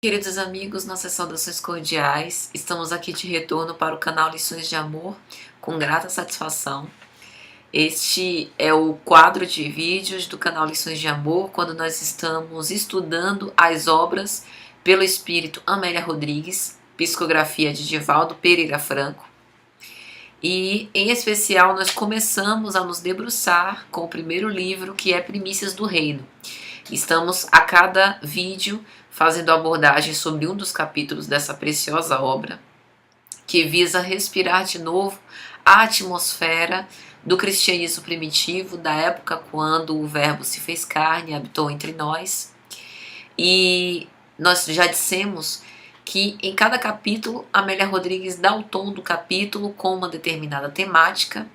Queridos amigos, nossas saudações cordiais, estamos aqui de retorno para o canal Lições de Amor, com grata satisfação. Este é o quadro de vídeos do canal Lições de Amor, quando nós estamos estudando as obras pelo Espírito Amélia Rodrigues, psicografia de Divaldo Pereira Franco. E, em especial, nós começamos a nos debruçar com o primeiro livro, que é Primícias do Reino. Estamos a cada vídeo fazendo abordagem sobre um dos capítulos dessa preciosa obra, que visa respirar de novo a atmosfera do cristianismo primitivo, da época quando o Verbo se fez carne e habitou entre nós. E nós já dissemos que em cada capítulo, Amélia Rodrigues dá o tom do capítulo com uma determinada temática.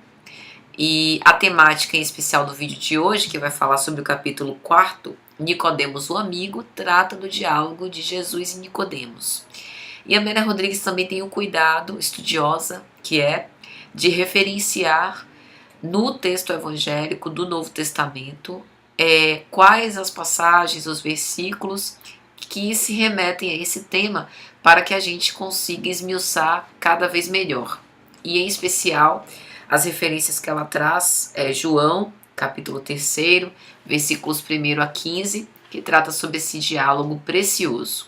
E a temática em especial do vídeo de hoje, que vai falar sobre o capítulo 4, Nicodemos o Amigo, trata do diálogo de Jesus e Nicodemos. E a Amélia Rodrigues também tem o cuidado, estudiosa, que é de referenciar no texto evangélico do Novo Testamento quais as passagens, os versículos que se remetem a esse tema para que a gente consiga esmiuçar cada vez melhor. E em especial, as referências que ela traz é João, capítulo 3, versículos 1 a 15, que trata sobre esse diálogo precioso.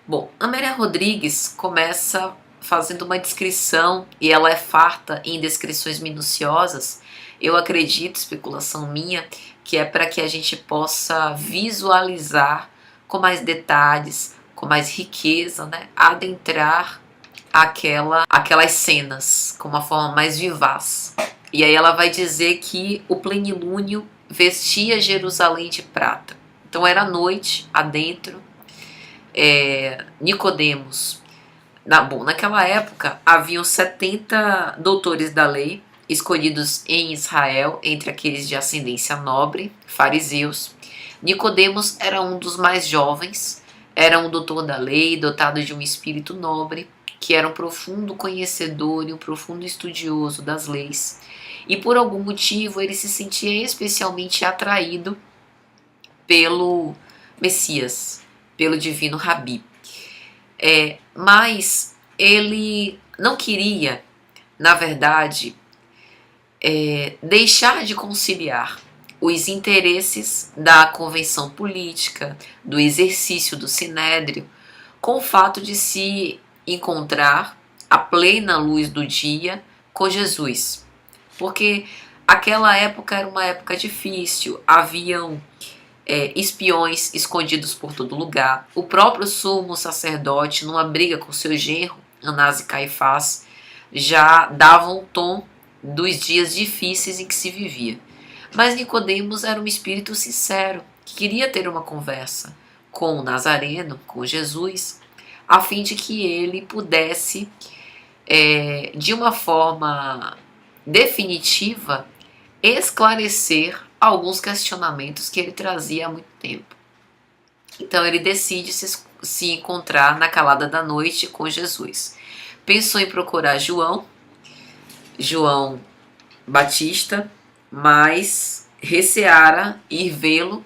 Bom, Amélia Rodrigues começa fazendo uma descrição, e ela é farta em descrições minuciosas. Eu acredito, especulação minha, que é para que a gente possa visualizar com mais detalhes, com mais riqueza, né, adentrar aquelas cenas com uma forma mais vivaz. E aí ela vai dizer que o plenilúnio vestia Jerusalém de prata. Então era noite adentro. Nicodemos. Naquela época haviam 70 doutores da lei escolhidos em Israel entre aqueles de ascendência nobre, fariseus. Nicodemos era um dos mais jovens, era um doutor da lei, dotado de um espírito nobre, que era um profundo conhecedor e um profundo estudioso das leis. E por algum motivo ele se sentia especialmente atraído pelo Messias, pelo divino Rabi. Mas ele não queria, na verdade, deixar de conciliar os interesses da convenção política, do exercício do sinédrio, com o fato de se encontrar à plena luz do dia com Jesus. Porque aquela época era uma época difícil, haviam espiões escondidos por todo lugar. O próprio sumo sacerdote, numa briga com seu genro, Anás e Caifás, já davam um tom dos dias difíceis em que se vivia. Mas Nicodemos era um espírito sincero, que queria ter uma conversa com o Nazareno, com Jesus, a fim de que ele pudesse, de uma forma definitiva, esclarecer alguns questionamentos que ele trazia há muito tempo. Então ele decide se encontrar na calada da noite com Jesus. Pensou em procurar João Batista, mas receara ir vê-lo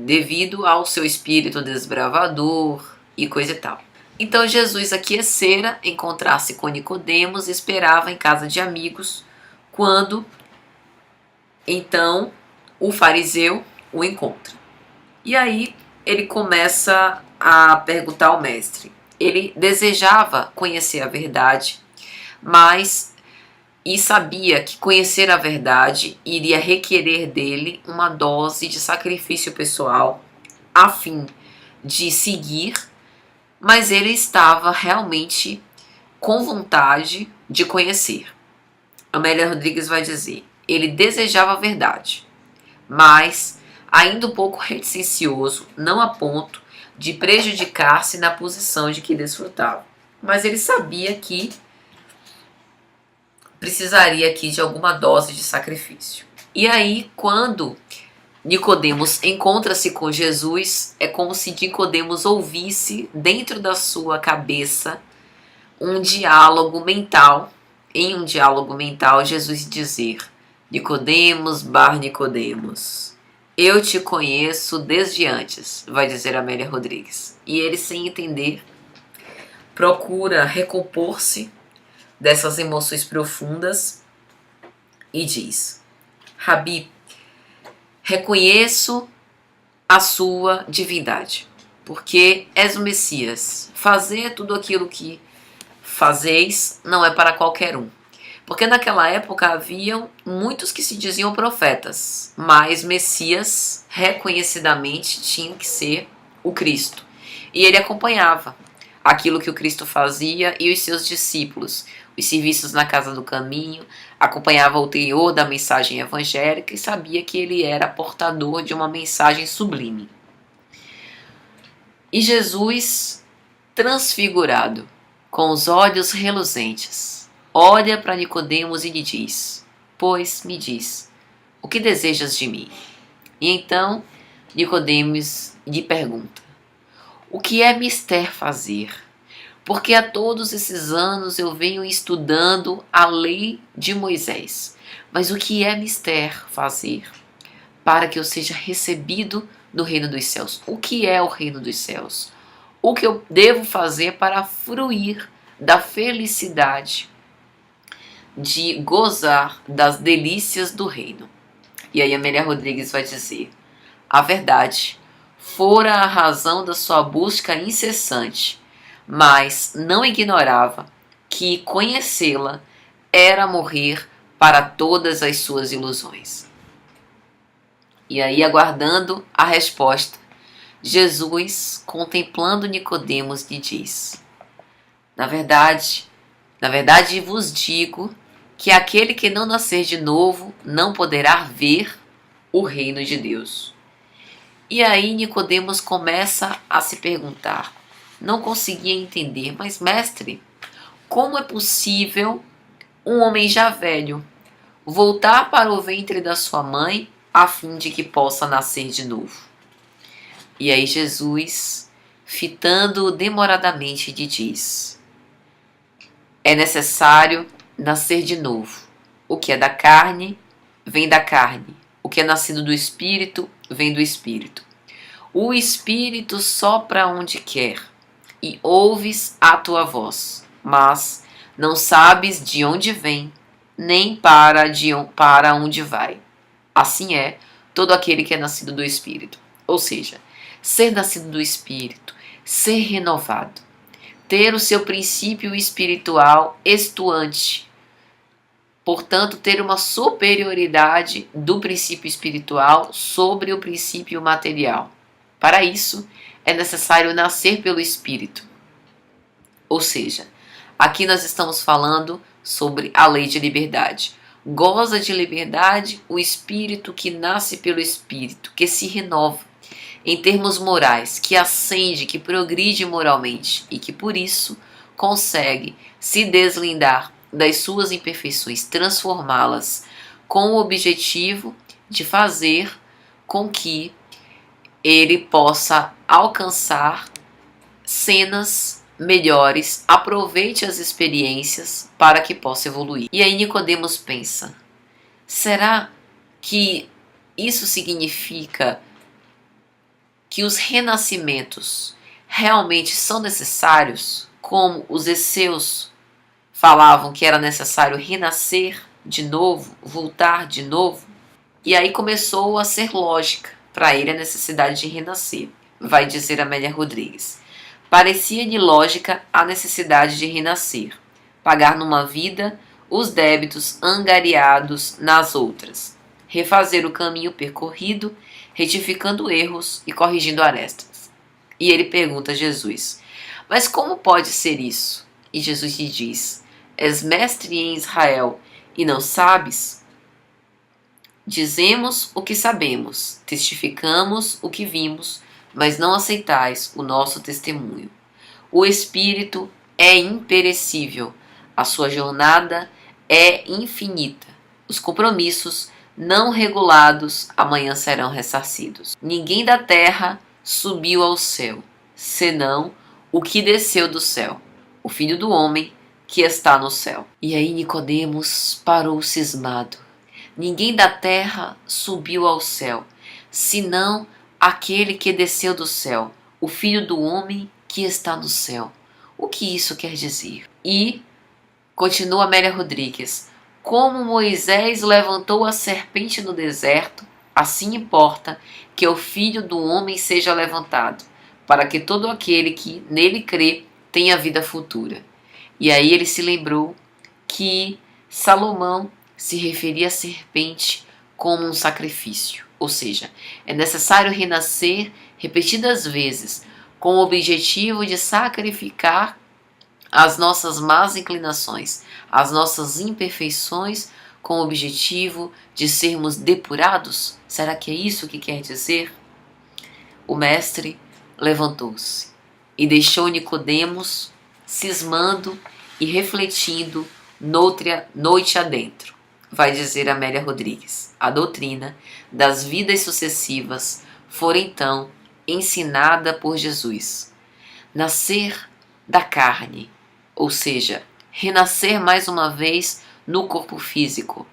devido ao seu espírito desbravador e coisa e tal. Então Jesus aquecera, encontrar-se com Nicodemos, esperava em casa de amigos, quando então o fariseu o encontra. E aí ele começa a perguntar ao mestre. Ele desejava conhecer a verdade, e sabia que conhecer a verdade iria requerer dele uma dose de sacrifício pessoal a fim de seguir, mas ele estava realmente com vontade de conhecer. Amélia Rodrigues vai dizer, ele desejava a verdade, mas ainda um pouco reticioso, não a ponto de prejudicar-se na posição de que desfrutava. Mas ele sabia que precisaria aqui de alguma dose de sacrifício. E aí, quando Nicodemos encontra-se com Jesus, é como se Nicodemos ouvisse dentro da sua cabeça um diálogo mental. Em um diálogo mental, Jesus dizer: Nicodemos, bar Nicodemos, Eu te conheço desde antes, vai dizer Amélia Rodrigues. E ele, sem entender, procura recompor-se dessas emoções profundas e diz: Rabi, reconheço a sua divindade, porque és o Messias. Fazer tudo aquilo que fazeis não é para qualquer um. Porque naquela época haviam muitos que se diziam profetas, mas Messias reconhecidamente tinha que ser o Cristo. E ele acompanhava aquilo que o Cristo fazia e os seus discípulos, os serviços na casa do caminho, acompanhava o teor da mensagem evangélica e sabia que ele era portador de uma mensagem sublime. E Jesus, transfigurado, com os olhos reluzentes, olha para Nicodemos e lhe diz: Pois me diz, o que desejas de mim? E então Nicodemos lhe pergunta: O que é mister fazer? Porque há todos esses anos eu venho estudando a lei de Moisés. Mas o que é mister fazer para que eu seja recebido no reino dos céus? O que é o reino dos céus? O que eu devo fazer para fruir da felicidade de gozar das delícias do reino? E aí Amélia Rodrigues vai dizer: a verdade fora a razão da sua busca incessante, mas não ignorava que conhecê-la era morrer para todas as suas ilusões. E aí, aguardando a resposta, Jesus, contemplando Nicodemos, lhe diz: Na verdade vos digo que aquele que não nascer de novo não poderá ver o reino de Deus. E aí Nicodemos começa a se perguntar, não conseguia entender, mas mestre, como é possível um homem já velho voltar para o ventre da sua mãe a fim de que possa nascer de novo? E aí Jesus, fitando-o demoradamente, lhe diz: é necessário nascer de novo. O que é da carne, vem da carne. O que é nascido do Espírito, vem do Espírito. O Espírito sopra onde quer, e ouves a tua voz, mas não sabes de onde vem, nem para onde vai. Assim é todo aquele que é nascido do Espírito. Ou seja, ser nascido do Espírito, ser renovado, ter o seu princípio espiritual estuante, portanto, ter uma superioridade do princípio espiritual sobre o princípio material. Para isso, é necessário nascer pelo Espírito. Ou seja, aqui nós estamos falando sobre a lei de liberdade. Goza de liberdade o espírito que nasce pelo Espírito, que se renova em termos morais, que ascende, que progride moralmente e que por isso consegue se deslindar das suas imperfeições, transformá-las com o objetivo de fazer com que ele possa alcançar cenas melhores, aproveite as experiências para que possa evoluir. E aí Nicodemos pensa: será que isso significa que os renascimentos realmente são necessários, como os esseus falavam que era necessário renascer de novo, voltar de novo? E aí começou a ser lógica para ele a necessidade de renascer. Vai dizer Amélia Rodrigues: parecia-lhe lógica a necessidade de renascer, pagar numa vida os débitos angariados nas outras, refazer o caminho percorrido, retificando erros e corrigindo arestas. E ele pergunta a Jesus: mas como pode ser isso? E Jesus lhe diz: és mestre em Israel e não sabes? Dizemos o que sabemos, testificamos o que vimos, mas não aceitais o nosso testemunho. O Espírito é imperecível, a sua jornada é infinita. Os compromissos não regulados amanhã serão ressarcidos. Ninguém da terra subiu ao céu, senão o que desceu do céu, o Filho do Homem que está no céu. E aí Nicodemos parou cismado. Ninguém da terra subiu ao céu, senão aquele que desceu do céu, o Filho do homem que está no céu. O que isso quer dizer? E continua Amélia Rodrigues: como Moisés levantou a serpente no deserto, assim importa que o Filho do homem seja levantado, para que todo aquele que nele crê tenha vida futura. E aí ele se lembrou que Salomão se referia à serpente como um sacrifício, ou seja, é necessário renascer repetidas vezes com o objetivo de sacrificar as nossas más inclinações, as nossas imperfeições, com o objetivo de sermos depurados? Será que é isso que quer dizer? O mestre levantou-se e deixou Nicodemos cismando e refletindo noite adentro. Vai dizer Amélia Rodrigues: a doutrina das vidas sucessivas fora então ensinada por Jesus. Nascer da carne, ou seja, renascer mais uma vez no corpo físico,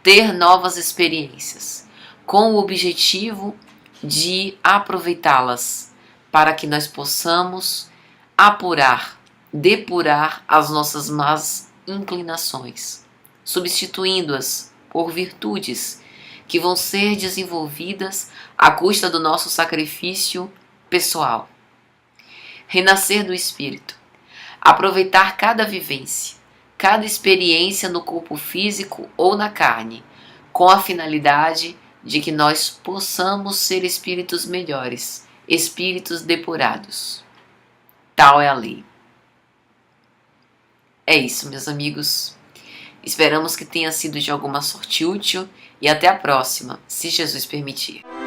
ter novas experiências, com o objetivo de aproveitá-las para que nós possamos apurar, depurar as nossas más inclinações, substituindo-as por virtudes que vão ser desenvolvidas à custa do nosso sacrifício pessoal. Renascer do espírito, aproveitar cada vivência, cada experiência no corpo físico ou na carne, com a finalidade de que nós possamos ser espíritos melhores, espíritos depurados. Tal é a lei. É isso, meus amigos. Esperamos que tenha sido de alguma sorte útil e até a próxima, se Jesus permitir.